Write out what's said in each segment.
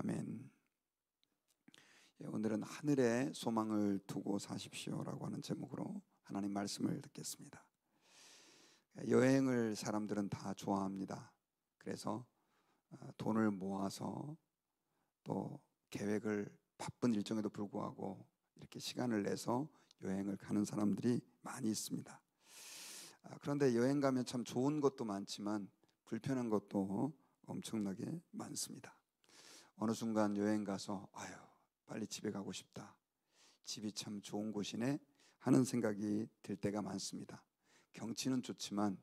아멘. 오늘은 하늘에 소망을 두고 사십시오라고 하는 제목으로 하나님 말씀을 듣겠습니다. 여행을 사람들은 다 좋아합니다. 그래서 돈을 모아서 또 계획을 바쁜 일정에도 불구하고 이렇게 시간을 내서 여행을 가는 사람들이 많이 있습니다. 그런데 여행 가면 참 좋은 것도 많지만 불편한 것도 엄청나게 많습니다. 어느 순간 여행 가서 빨리 집에 가고 싶다, 집이 참 좋은 곳이네 하는 생각이 들 때가 많습니다. 경치는 좋지만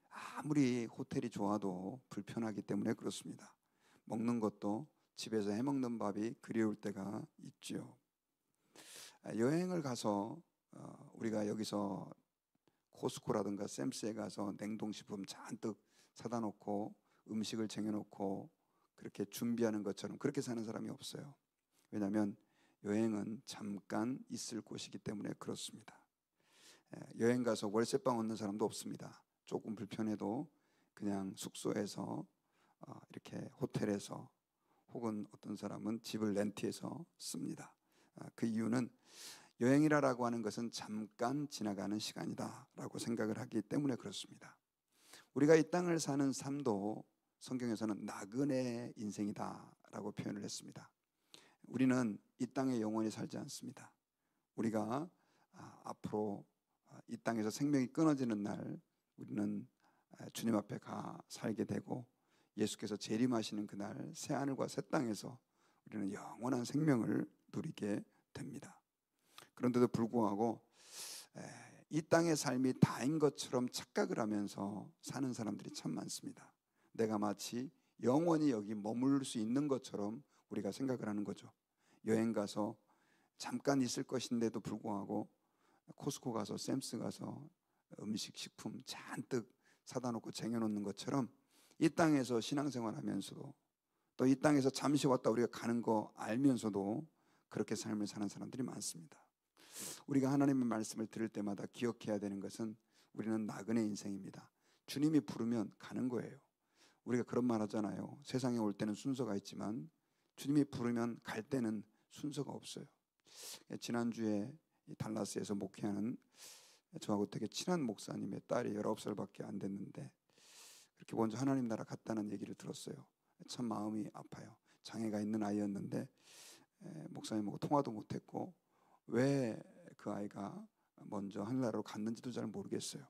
아무리 호텔이 좋아도 불편하기 때문에 그렇습니다. 먹는 것도 집에서 해먹는 밥이 그리울 때가 있죠. 여행을 가서 우리가 여기서 코스코라든가 샘스에 가서 냉동식품 잔뜩 사다 놓고 음식을 쟁여놓고 그렇게 준비하는 것처럼 그렇게 사는 사람이 없어요. 왜냐하면 여행은 잠깐 있을 곳이기 때문에 그렇습니다. 여행 가서 월세방 얻는 사람도 없습니다. 조금 불편해도 그냥 숙소에서 이렇게 호텔에서 혹은 어떤 사람은 집을 렌트해서 씁니다. 그 이유는 여행이라고 하는 것은 잠깐 지나가는 시간이다라고 생각을 하기 때문에 그렇습니다. 우리가 이 땅을 사는 삶도 성경에서는 나그네 인생이다라고 표현을 했습니다. 우리는 이 땅에 영원히 살지 않습니다. 우리가 앞으로 이 땅에서 생명이 끊어지는 날 우리는 주님 앞에 가 살게 되고 예수께서 재림하시는 그날 새 하늘과 새 땅에서 우리는 영원한 생명을 누리게 됩니다. 그런데도 불구하고 이 땅의 삶이 다인 것처럼 착각을 하면서 사는 사람들이 참 많습니다. 내가 마치 영원히 여기 머물 수 있는 것처럼 우리가 생각을 하는 거죠. 여행 가서 잠깐 있을 것인데도 불구하고 코스코 가서 샘스 가서 음식, 식품 잔뜩 사다 놓고 쟁여놓는 것처럼 이 땅에서 신앙생활 하면서도 또 이 땅에서 잠시 왔다 우리가 가는 거 알면서도 그렇게 삶을 사는 사람들이 많습니다. 우리가 하나님의 말씀을 들을 때마다 기억해야 되는 것은 우리는 나그네 인생입니다. 주님이 부르면 가는 거예요. 우리가 그런 말 하잖아요. 세상에 올 때는 순서가 있지만 주님이 부르면 갈 때는 순서가 없어요. 지난주에 달라스에서 목회하는 저하고 되게 친한 목사님의 딸이 19살밖에 안 됐는데 그렇게 먼저 하나님 나라 갔다는 얘기를 들었어요. 참 마음이 아파요. 장애가 있는 아이였는데 목사님하고 통화도 못했고 왜 그 아이가 먼저 하늘나라로 갔는지도 잘 모르겠어요.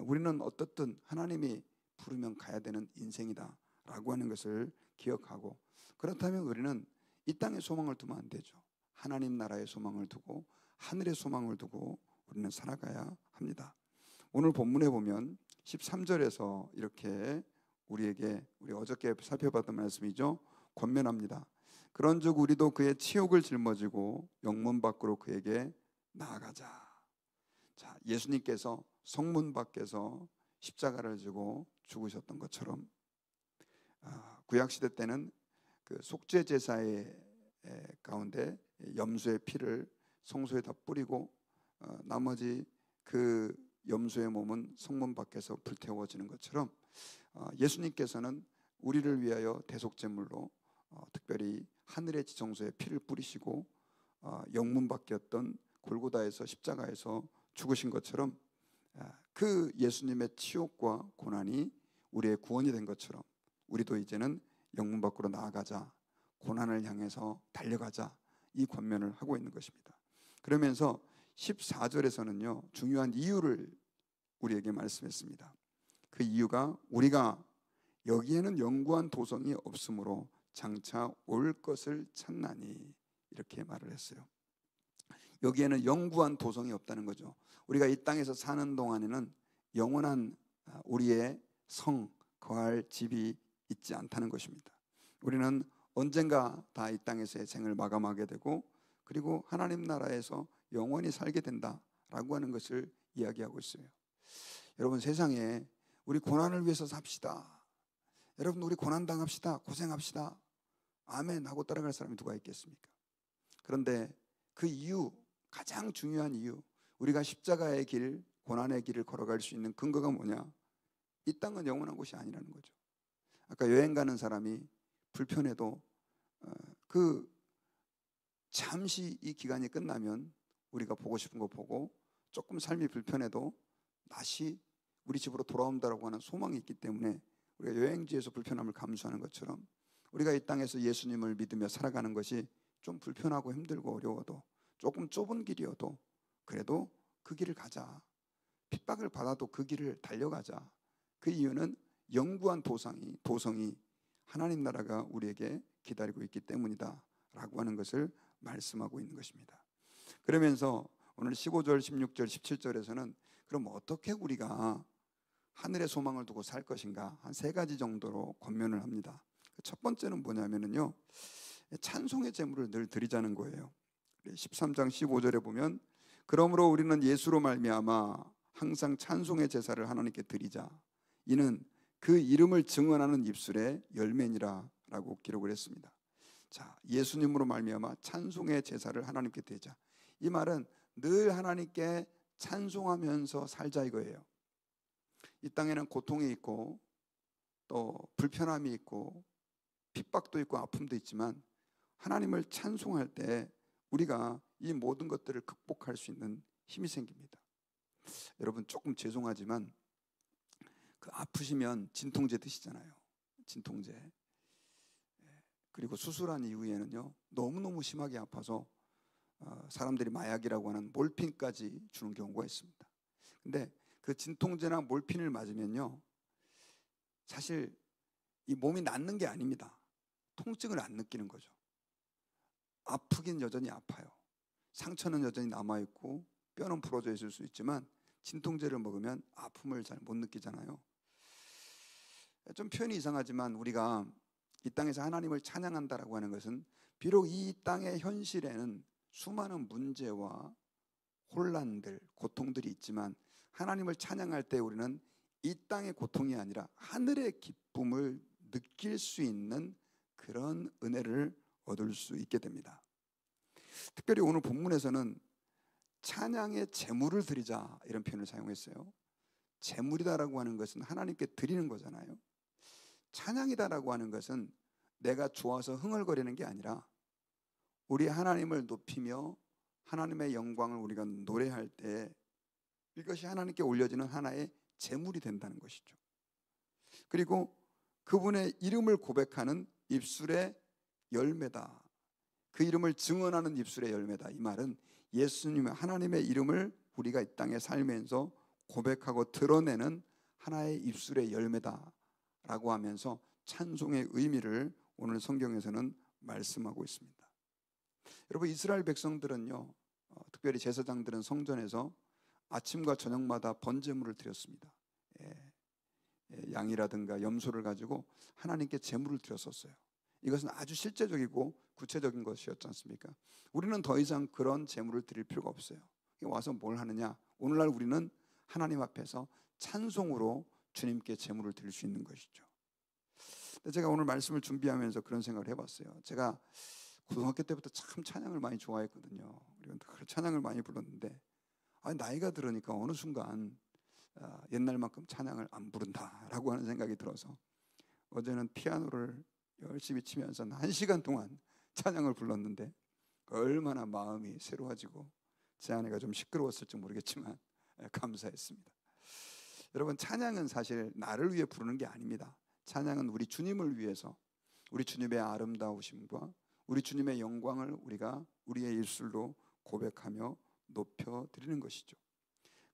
우리는 어떻든 하나님이 부르면 가야 되는 인생이다 라고 하는 것을 기억하고, 그렇다면 우리는 이 땅의 소망을 두면 안 되죠. 하나님 나라의 소망을 두고 하늘의 소망을 두고 우리는 살아가야 합니다. 오늘 본문에 보면 13절에서 이렇게 우리 어저께 살펴봤던 말씀이죠. 권면합니다. 그런즉 우리도 그의 치욕을 짊어지고 영문 밖으로 그에게 나아가자. 자, 예수님께서 성문 밖에서 십자가를 지고 죽으셨던 것처럼 구약 시대 때는 그 속죄 제사의 가운데 염소의 피를 성소에다 뿌리고 나머지 그 염소의 몸은 성문 밖에서 불태워지는 것처럼 예수님께서는 우리를 위하여 대속제물로 특별히 하늘의 지성소에 피를 뿌리시고 영문 밖이었던 골고다에서 십자가에서 죽으신 것처럼 그 예수님의 치욕과 고난이 우리의 구원이 된 것처럼 우리도 이제는 영문 밖으로 나아가자, 고난을 향해서 달려가자, 이 권면을 하고 있는 것입니다. 그러면서 14절에서는요 중요한 이유를 우리에게 말씀했습니다. 그 이유가 우리가 여기에는 영구한 도성이 없으므로 장차 올 것을 찾나니, 이렇게 말을 했어요. 여기에는 영구한 도성이 없다는 거죠. 우리가 이 땅에서 사는 동안에는 영원한 우리의 성, 거할 집이 있지 않다는 것입니다. 우리는 언젠가 다 이 땅에서의 생을 마감하게 되고 그리고 하나님 나라에서 영원히 살게 된다라고 하는 것을 이야기하고 있어요. 여러분, 세상에 우리 고난을 위해서 삽시다, 여러분 우리 고난 당합시다, 고생합시다, 아멘 하고 따라갈 사람이 누가 있겠습니까? 그런데 그 이유, 가장 중요한 이유, 우리가 십자가의 길, 고난의 길을 걸어갈 수 있는 근거가 뭐냐? 이 땅은 영원한 곳이 아니라는 거죠. 아까 여행 가는 사람이 불편해도 그 잠시 이 기간이 끝나면 우리가 보고 싶은 거 보고 조금 삶이 불편해도 다시 우리 집으로 돌아온다라고 하는 소망이 있기 때문에 우리가 여행지에서 불편함을 감수하는 것처럼 우리가 이 땅에서 예수님을 믿으며 살아가는 것이 좀 불편하고 힘들고 어려워도 조금 좁은 길이어도 그래도 그 길을 가자. 핍박을 받아도 그 길을 달려가자. 그 이유는 영구한 도성이 하나님 나라가 우리에게 기다리고 있기 때문이다 라고 하는 것을 말씀하고 있는 것입니다. 그러면서 오늘 15절, 16절, 17절에서는 그럼 어떻게 우리가 하늘의 소망을 두고 살 것인가 한 세 가지 정도로 권면을 합니다. 첫 번째는 뭐냐면요, 찬송의 제물을 늘 드리자는 거예요. 13장 15절에 보면 그러므로 우리는 예수로 말미암아 항상 찬송의 제사를 하나님께 드리자. 이는 그 이름을 증언하는 입술의 열매니라 라고 기록을 했습니다. 자, 예수님으로 말미암아 찬송의 제사를 하나님께 드리자. 이 말은 늘 하나님께 찬송하면서 살자 이거예요. 이 땅에는 고통이 있고 또 불편함이 있고 핍박도 있고 아픔도 있지만 하나님을 찬송할 때 우리가 이 모든 것들을 극복할 수 있는 힘이 생깁니다. 여러분 조금 죄송하지만 그 아프시면 진통제 드시잖아요. 진통제. 그리고 수술한 이후에는요 너무너무 심하게 아파서 사람들이 마약이라고 하는 몰핀까지 주는 경우가 있습니다. 근데 그 진통제나 몰핀을 맞으면요 사실 이 몸이 낫는 게 아닙니다. 통증을 안 느끼는 거죠. 아프긴 여전히 아파요. 상처는 여전히 남아있고 뼈는 부러져 있을 수 있지만 진통제를 먹으면 아픔을 잘 못 느끼잖아요. 좀 표현이 이상하지만 우리가 이 땅에서 하나님을 찬양한다라고 하는 것은 비록 이 땅의 현실에는 수많은 문제와 혼란들, 고통들이 있지만 하나님을 찬양할 때 우리는 이 땅의 고통이 아니라 하늘의 기쁨을 느낄 수 있는 그런 은혜를 얻을 수 있게 됩니다. 특별히 오늘 본문에서는 찬양의 제물을 드리자 이런 표현을 사용했어요. 제물이다라고 하는 것은 하나님께 드리는 거잖아요. 찬양이다라고 하는 것은 내가 좋아서 흥얼거리는 게 아니라 우리 하나님을 높이며 하나님의 영광을 우리가 노래할 때 이것이 하나님께 올려지는 하나의 제물이 된다는 것이죠. 그리고 그분의 이름을 고백하는 입술의 열매다. 그 이름을 증언하는 입술의 열매다. 이 말은 예수님의 하나님의 이름을 우리가 이 땅에 살면서 고백하고 드러내는 하나의 입술의 열매다라고 하면서 찬송의 의미를 오늘 성경에서는 말씀하고 있습니다. 여러분 이스라엘 백성들은요 특별히 제사장들은 성전에서 아침과 저녁마다 번제물을 드렸습니다. 양이라든가 염소를 가지고 하나님께 제물을 드렸었어요. 이것은 아주 실제적이고 구체적인 것이었지 않습니까? 우리는 더 이상 그런 제물을 드릴 필요가 없어요. 와서 뭘 하느냐? 오늘날 우리는 하나님 앞에서 찬송으로 주님께 제물을 드릴 수 있는 것이죠. 제가 오늘 말씀을 준비하면서 그런 생각을 해봤어요. 제가 고등학교 때부터 참 찬양을 많이 좋아했거든요. 그리고 찬양을 많이 불렀는데 나이가 들으니까 어느 순간 옛날만큼 찬양을 안 부른다라고 하는 생각이 들어서 어제는 피아노를 열심히 치면서 1시간 동안 찬양을 불렀는데 얼마나 마음이 새로워지고 제 아내가 좀 시끄러웠을지 모르겠지만 감사했습니다. 여러분 찬양은 사실 나를 위해 부르는 게 아닙니다. 찬양은 우리 주님을 위해서 우리 주님의 아름다우심과 우리 주님의 영광을 우리가 우리의 입술로 고백하며 높여드리는 것이죠.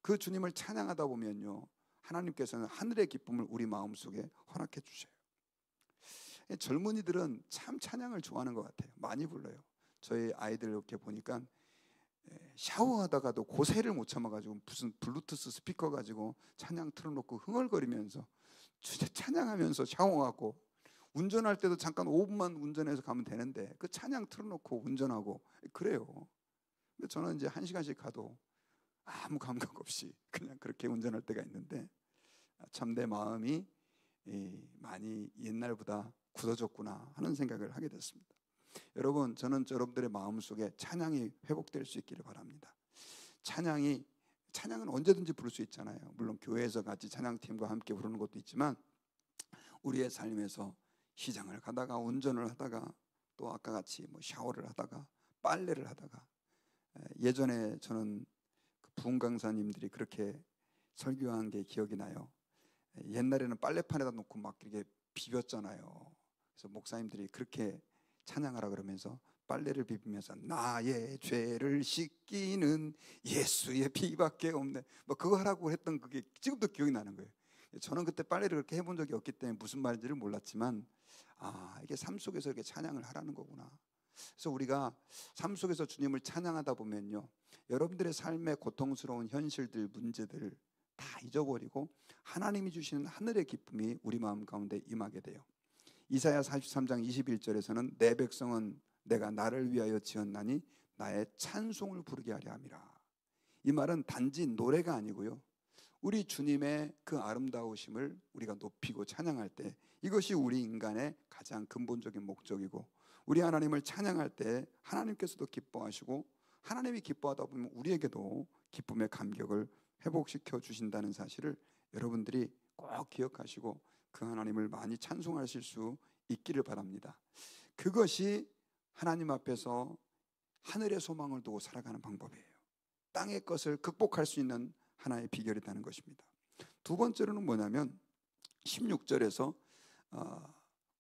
그 주님을 찬양하다 보면요 하나님께서는 하늘의 기쁨을 우리 마음속에 허락해 주셔요. 젊은이들은 참 찬양을 좋아하는 것 같아요. 많이 불러요. 저희 아이들 이렇게 보니까 샤워하다가도 고세를 못 참아가지고 무슨 블루투스 스피커 가지고 찬양 틀어놓고 흥얼거리면서 진짜 찬양하면서 샤워하고 운전할 때도 잠깐 5분만 운전해서 가면 되는데 그 찬양 틀어놓고 운전하고 그래요. 근데 저는 이제 1시간씩 가도 아무 감각 없이 그냥 그렇게 운전할 때가 있는데 참 내 마음이 많이 옛날보다 굳어졌구나 하는 생각을 하게 됐습니다. 여러분 저는 여러분들의 마음속에 찬양이 회복될 수 있기를 바랍니다. 찬양은 언제든지 부를 수 있잖아요. 물론 교회에서 같이 찬양팀과 함께 부르는 것도 있지만 우리의 삶에서 시장을 가다가 운전을 하다가 또 아까 같이 뭐 샤워를 하다가 빨래를 하다가, 예전에 저는 그 부흥 강사님들이 그렇게 설교한 게 기억이 나요. 옛날에는 빨래판에다 놓고 막 이렇게 비볐잖아요. 그래서 목사님들이 그렇게 찬양하라 그러면서 빨래를 비비면서 나의 죄를 씻기는 예수의 피밖에 없네, 뭐 그거 하라고 했던 그게 지금도 기억이 나는 거예요. 저는 그때 빨래를 그렇게 해본 적이 없기 때문에 무슨 말인지를 몰랐지만, 이게 삶 속에서 이렇게 찬양을 하라는 거구나. 그래서 우리가 삶 속에서 주님을 찬양하다 보면요, 여러분들의 삶의 고통스러운 현실들, 문제들 다 잊어버리고 하나님이 주시는 하늘의 기쁨이 우리 마음 가운데 임하게 돼요. 이사야 43장 21절에서는 내 백성은 내가 나를 위하여 지었나니 나의 찬송을 부르게 하려 함이라. 이 말은 단지 노래가 아니고요, 우리 주님의 그 아름다우심을 우리가 높이고 찬양할 때, 이것이 우리 인간의 가장 근본적인 목적이고, 우리 하나님을 찬양할 때 하나님께서도 기뻐하시고, 하나님이 기뻐하다 보면 우리에게도 기쁨의 감격을 회복시켜 주신다는 사실을 여러분들이 꼭 기억하시고 그 하나님을 많이 찬송하실 수 있기를 바랍니다. 그것이 하나님 앞에서 하늘의 소망을 두고 살아가는 방법이에요. 땅의 것을 극복할 수 있는 하나의 비결이라는 것입니다. 두 번째로는 뭐냐면 16절에서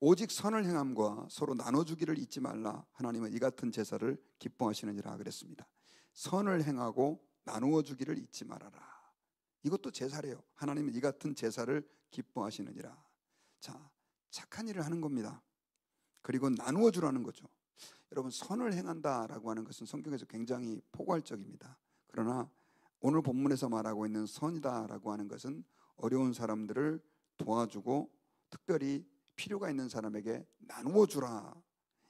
오직 선을 행함과 서로 나눠주기를 잊지 말라. 하나님은 이 같은 제사를 기뻐하시느니라 그랬습니다. 선을 행하고 나누어 주기를 잊지 말아라. 이것도 제사래요. 하나님은 이 같은 제사를 기뻐하시느니라. 자, 착한 일을 하는 겁니다. 그리고 나누어 주라는 거죠. 여러분, 선을 행한다라고 하는 것은 성경에서 굉장히 포괄적입니다. 그러나 오늘 본문에서 말하고 있는 선이다라고 하는 것은 어려운 사람들을 도와주고 특별히 필요가 있는 사람에게 나누어 주라.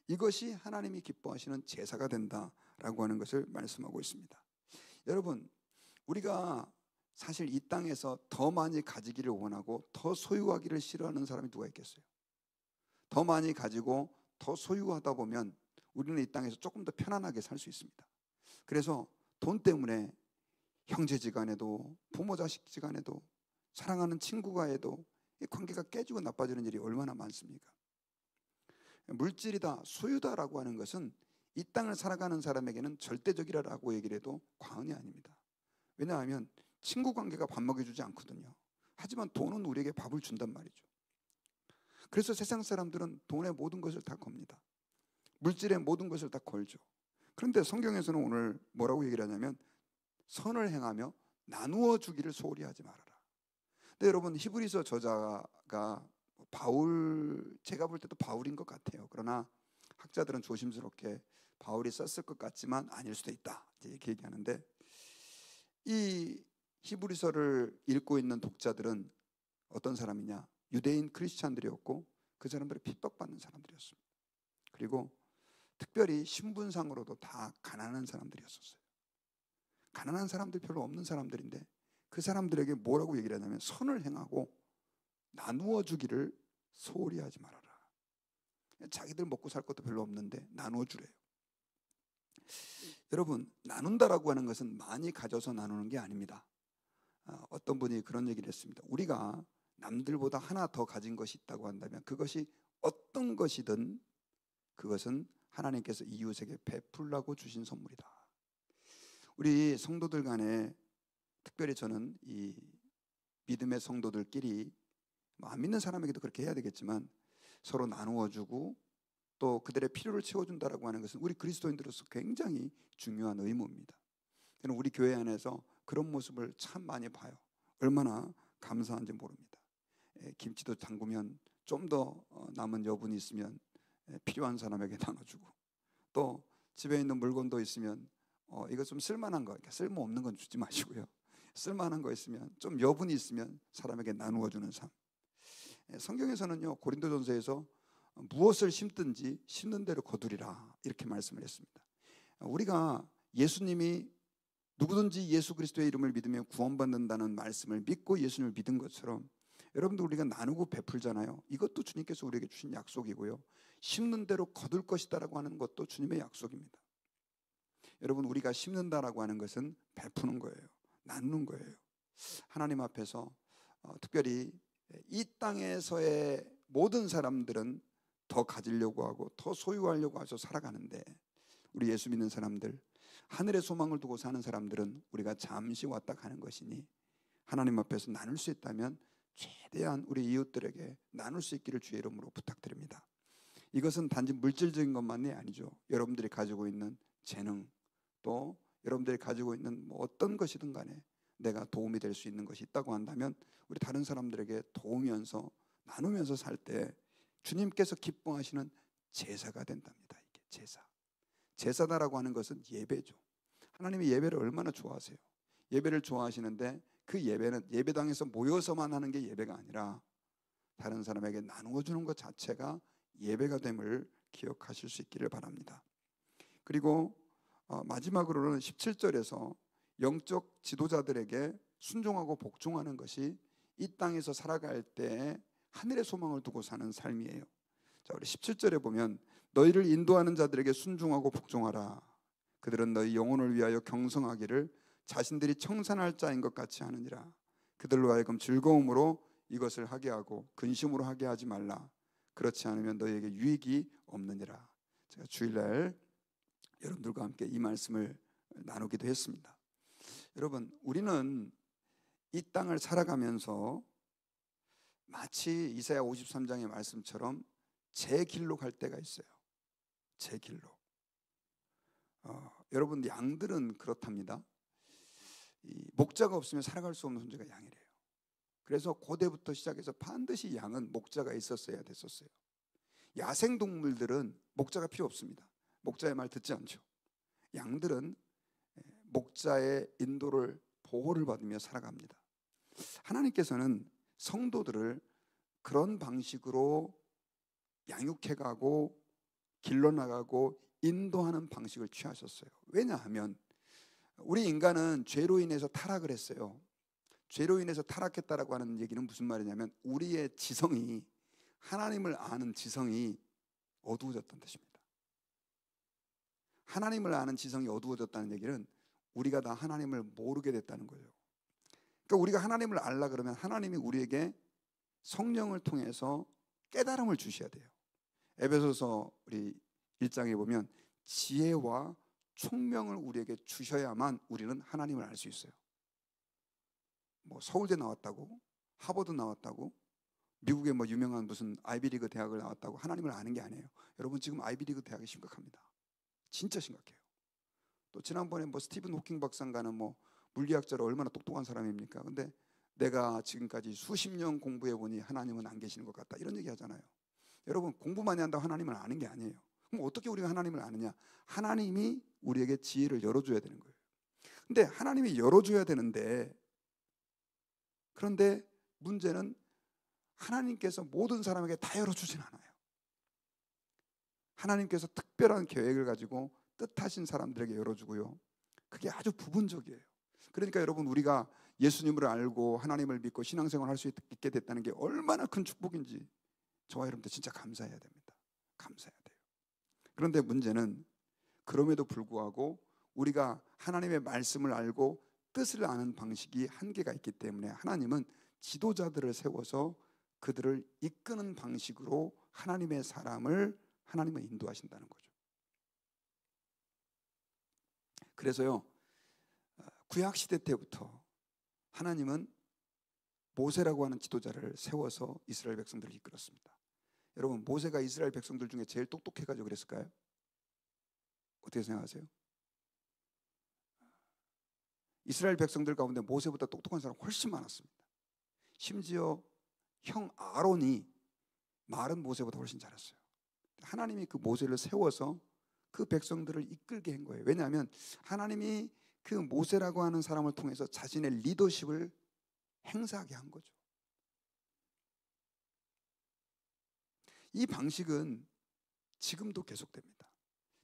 이것이 하나님이 기뻐하시는 제사가 된다라고 하는 것을 말씀하고 있습니다. 여러분, 우리가 사실 이 땅에서 더 많이 가지기를 원하고 더 소유하기를 싫어하는 사람이 누가 있겠어요? 더 많이 가지고 더 소유하다 보면 우리는 이 땅에서 조금 더 편안하게 살 수 있습니다. 그래서 돈 때문에 형제지간에도 부모 자식지간에도 사랑하는 친구가에도 이 관계가 깨지고 나빠지는 일이 얼마나 많습니까? 물질이다, 소유다라고 하는 것은 이 땅을 살아가는 사람에게는 절대적이라고 얘기를 해도 과언이 아닙니다. 왜냐하면 친구 관계가 밥 먹여주지 않거든요. 하지만 돈은 우리에게 밥을 준단 말이죠. 그래서 세상 사람들은 돈의 모든 것을 다 겁니다. 물질의 모든 것을 다 걸죠. 그런데 성경에서는 오늘 뭐라고 얘기를 하냐면 선을 행하며 나누어 주기를 소홀히 하지 말아라. 근데 여러분, 히브리서 저자가 바울, 제가 볼 때도 바울인 것 같아요. 그러나 학자들은 조심스럽게 바울이 썼을 것 같지만 아닐 수도 있다 이렇게 얘기하는데, 이 히브리서를 읽고 있는 독자들은 어떤 사람이냐? 유대인 크리스찬들이었고 그 사람들이 핍박받는 사람들이었습니다. 그리고 특별히 신분상으로도 다 가난한 사람들이었었어요. 가난한 사람들 별로 없는 사람들인데 그 사람들에게 뭐라고 얘기를 하냐면 선을 행하고 나누어 주기를 소홀히 하지 말아라. 자기들 먹고 살 것도 별로 없는데 나누어 주래요. 여러분, 나눈다라고 하는 것은 많이 가져서 나누는 게 아닙니다. 어떤 분이 그런 얘기를 했습니다. 우리가 남들보다 하나 더 가진 것이 있다고 한다면 그것이 어떤 것이든 그것은 하나님께서 이웃에게 베풀라고 주신 선물이다. 우리 성도들 간에, 특별히 저는 이 믿음의 성도들끼리 안 믿는 사람에게도 그렇게 해야 되겠지만 서로 나누어주고 또 그들의 필요를 채워준다라고 하는 것은 우리 그리스도인들로서 굉장히 중요한 의무입니다. 저는 우리 교회 안에서 그런 모습을 참 많이 봐요. 얼마나 감사한지 모릅니다. 김치도 담그면 좀 더 남은 여분이 있으면 필요한 사람에게 나눠주고, 또 집에 있는 물건도 있으면 이거 좀 쓸만한 거, 쓸모없는 건 주지 마시고요, 쓸만한 거 있으면 좀 여분이 있으면 사람에게 나누어 주는 삶. 성경에서는요, 고린도전서에서 무엇을 심든지 심는 대로 거두리라 이렇게 말씀을 했습니다. 우리가 예수님이 누구든지 예수 그리스도의 이름을 믿으면 구원받는다는 말씀을 믿고 예수님을 믿은 것처럼 여러분들 우리가 나누고 베풀잖아요. 이것도 주님께서 우리에게 주신 약속이고요, 심는 대로 거둘 것이다라고 하는 것도 주님의 약속입니다. 여러분, 우리가 심는다라고 하는 것은 베푸는 거예요. 나누는 거예요. 하나님 앞에서 특별히 이 땅에서의 모든 사람들은 더 가지려고 하고 더 소유하려고 해서 살아가는데, 우리 예수 믿는 사람들, 하늘의 소망을 두고 사는 사람들은 우리가 잠시 왔다 가는 것이니 하나님 앞에서 나눌 수 있다면 최대한 우리 이웃들에게 나눌 수 있기를 주의 이름으로 부탁드립니다. 이것은 단지 물질적인 것만이 아니죠. 여러분들이 가지고 있는 재능, 또 여러분들이 가지고 있는 어떤 것이든 간에 내가 도움이 될 수 있는 것이 있다고 한다면 우리 다른 사람들에게 도우면서 나누면서 살 때 주님께서 기뻐하시는 제사가 된답니다. 이게 제사다라고 하는 것은 예배죠. 하나님이 예배를 얼마나 좋아하세요. 예배를 좋아하시는데 그 예배는 예배당에서 모여서만 하는 게 예배가 아니라 다른 사람에게 나누어 주는 것 자체가 예배가 됨을 기억하실 수 있기를 바랍니다. 그리고 마지막으로는 17절에서 영적 지도자들에게 순종하고 복종하는 것이 이 땅에서 살아갈 때 하늘의 소망을 두고 사는 삶이에요. 자, 우리 17절에 보면 너희를 인도하는 자들에게 순종하고 복종하라. 그들은 너희 영혼을 위하여 경성하기를 자신들이 청산할 자인 것 같이 하느니라. 그들로 하여금 즐거움으로 이것을 하게 하고 근심으로 하게 하지 말라. 그렇지 않으면 너희에게 유익이 없느니라. 제가 주일날 여러분들과 함께 이 말씀을 나누기도 했습니다. 여러분, 우리는 이 땅을 살아가면서 마치 이사야 53장의 말씀처럼 제 길로 갈 때가 있어요. 제 길로. 여러분, 양들은 그렇답니다. 이 목자가 없으면 살아갈 수 없는 존재가 양이래요. 그래서 고대부터 시작해서 반드시 양은 목자가 있었어야 됐었어요. 야생동물들은 목자가 필요 없습니다. 목자의 말 듣지 않죠. 양들은 목자의 인도를, 보호를 받으며 살아갑니다. 하나님께서는 성도들을 그런 방식으로 양육해가고 길러나가고 인도하는 방식을 취하셨어요. 왜냐하면 우리 인간은 죄로 인해서 타락을 했어요. 죄로 인해서 타락했다라고 하는 얘기는 무슨 말이냐면 우리의 지성이, 하나님을 아는 지성이 어두워졌다는 뜻입니다. 하나님을 아는 지성이 어두워졌다는 얘기는 우리가 다 하나님을 모르게 됐다는 거예요. 그러니까 우리가 하나님을 알라 그러면 하나님이 우리에게 성령을 통해서 깨달음을 주셔야 돼요. 에베소서 우리 1장에 보면 지혜와 총명을 우리에게 주셔야만 우리는 하나님을 알 수 있어요. 서울대 나왔다고, 하버드 나왔다고, 미국의 유명한 무슨 아이비리그 대학을 나왔다고 하나님을 아는 게 아니에요. 여러분, 지금 아이비리그 대학이 심각합니다. 진짜 심각해요. 또 지난번에 스티븐 호킹 박사가는 물리학자로 얼마나 똑똑한 사람입니까? 근데 내가 지금까지 수십 년 공부해 보니 하나님은 안 계시는 것 같다, 이런 얘기 하잖아요. 여러분, 공부 많이 한다고 하나님을 아는 게 아니에요. 그럼 어떻게 우리가 하나님을 아느냐? 하나님이 우리에게 지혜를 열어줘야 되는 거예요. 근데 하나님이 열어줘야 되는데, 그런데 문제는 하나님께서 모든 사람에게 다 열어주진 않아요. 하나님께서 특별한 계획을 가지고 뜻하신 사람들에게 열어주고요. 그게 아주 부분적이에요. 그러니까 여러분, 우리가 예수님을 알고 하나님을 믿고 신앙생활을 할 수 있게 됐다는 게 얼마나 큰 축복인지 저와 여러분들 진짜 감사해야 됩니다. 감사해야 돼요. 그런데 문제는 그럼에도 불구하고 우리가 하나님의 말씀을 알고 뜻을 아는 방식이 한계가 있기 때문에 하나님은 지도자들을 세워서 그들을 이끄는 방식으로 하나님의 사람을 하나님은 인도하신다는 거죠. 그래서요, 구약시대 때부터 하나님은 모세라고 하는 지도자를 세워서 이스라엘 백성들을 이끌었습니다. 여러분, 모세가 이스라엘 백성들 중에 제일 똑똑해가지고 그랬을까요? 어떻게 생각하세요? 이스라엘 백성들 가운데 모세보다 똑똑한 사람 훨씬 많았습니다. 심지어 형 아론이 말은 모세보다 훨씬 잘했어요. 하나님이 그 모세를 세워서 그 백성들을 이끌게 한 거예요. 왜냐하면 하나님이 그 모세라고 하는 사람을 통해서 자신의 리더십을 행사하게 한 거죠. 이 방식은 지금도 계속됩니다.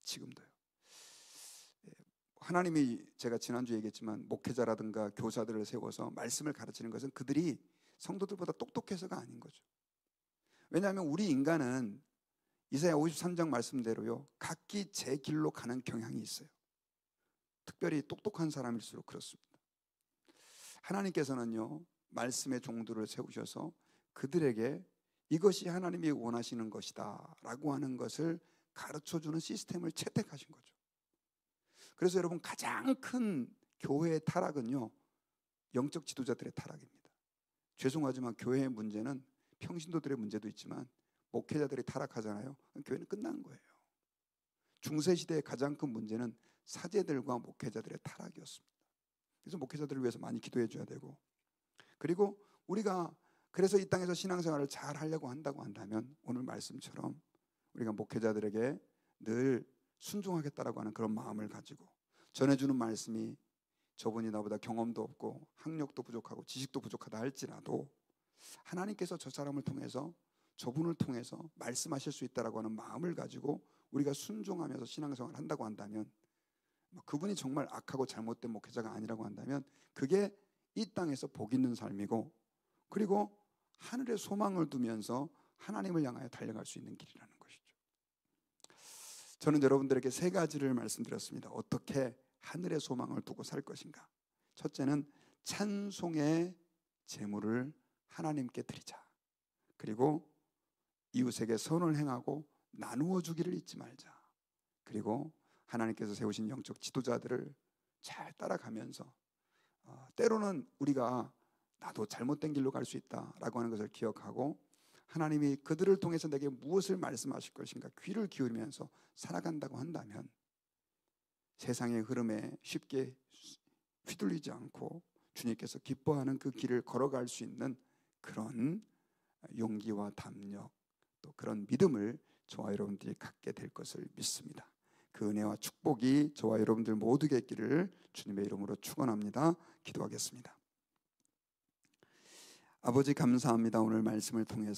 지금도요. 하나님이, 제가 지난주에 얘기했지만 목회자라든가 교사들을 세워서 말씀을 가르치는 것은 그들이 성도들보다 똑똑해서가 아닌 거죠. 왜냐하면 우리 인간은 이사야 53장 말씀대로요, 각기 제 길로 가는 경향이 있어요. 특별히 똑똑한 사람일수록 그렇습니다. 하나님께서는요, 말씀의 종들을 세우셔서 그들에게 이것이 하나님이 원하시는 것이다 라고 하는 것을 가르쳐주는 시스템을 채택하신 거죠. 그래서 여러분, 가장 큰 교회의 타락은요, 영적 지도자들의 타락입니다. 죄송하지만 교회의 문제는 평신도들의 문제도 있지만 목회자들이 타락하잖아요. 교회는 끝난 거예요. 중세시대의 가장 큰 문제는 사제들과 목회자들의 타락이었습니다. 그래서 목회자들을 위해서 많이 기도해 줘야 되고, 그리고 우리가 그래서 이 땅에서 신앙생활을 잘 하려고 한다고 한다면 오늘 말씀처럼 우리가 목회자들에게 늘 순종하겠다라고 하는 그런 마음을 가지고 전해주는 말씀이 저분이 나보다 경험도 없고 학력도 부족하고 지식도 부족하다 할지라도 하나님께서 저 사람을 통해서, 저분을 통해서 말씀하실 수 있다라고 하는 마음을 가지고 우리가 순종하면서 신앙생활을 한다고 한다면, 그분이 정말 악하고 잘못된 목회자가 아니라고 한다면 그게 이 땅에서 복 있는 삶이고, 그리고 하늘에 소망을 두면서 하나님을 향하여 달려갈 수 있는 길이라는 것이죠. 저는 여러분들에게 세 가지를 말씀드렸습니다. 어떻게 하늘의 소망을 두고 살 것인가. 첫째는 찬송의 제물을 하나님께 드리자. 그리고 이웃에게 선을 행하고 나누어 주기를 잊지 말자. 그리고 하나님께서 세우신 영적 지도자들을 잘 따라가면서 때로는 우리가 나도 잘못된 길로 갈 수 있다라고 하는 것을 기억하고 하나님이 그들을 통해서 내게 무엇을 말씀하실 것인가 귀를 기울이면서 살아간다고 한다면 세상의 흐름에 쉽게 휘둘리지 않고 주님께서 기뻐하는 그 길을 걸어갈 수 있는 그런 용기와 담력, 또 그런 믿음을 저와 여러분들이 갖게 될 것을 믿습니다. 그 은혜와 축복이 저와 여러분들 모두에게 있기를 주님의 이름으로 축원합니다. 기도하겠습니다. 아버지, 감사합니다. 오늘 말씀을 통해서